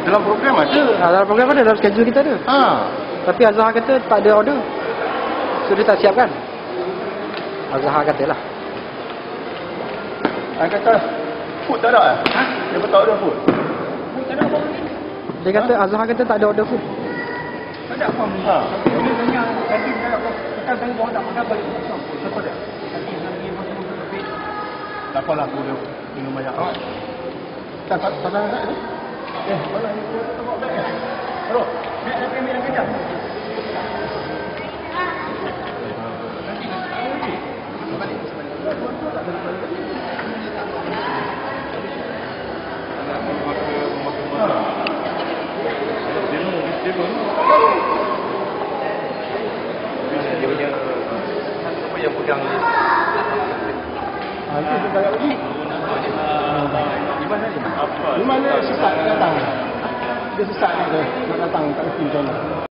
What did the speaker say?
Dalam program ada. Dalam program ada, dalam schedule kita ada. Tapi Azhar kata tak ada order. So dia tak siapkan. Azhar katalah. Kata food tak ada. Dia betul order food. Food tak ada apa ni? Dia kata Azhar kata tak ada order food. Tak ada apa ni? Dia tanya tadi kita tanya bawa tak makan balik. Siapa dia? Tadi lagi masuk ke tak apalah aku dia minum banyak. Tak pasang tak ni? Mana ni? Tengok beg ni. Terus. Nak ambil lagi dah. Dia punya apa yang pegang ni? Itu sekali lagi. Di mana ni? Di mana sesak datang? Dia sesak ni nak datang tak mesti macam mana.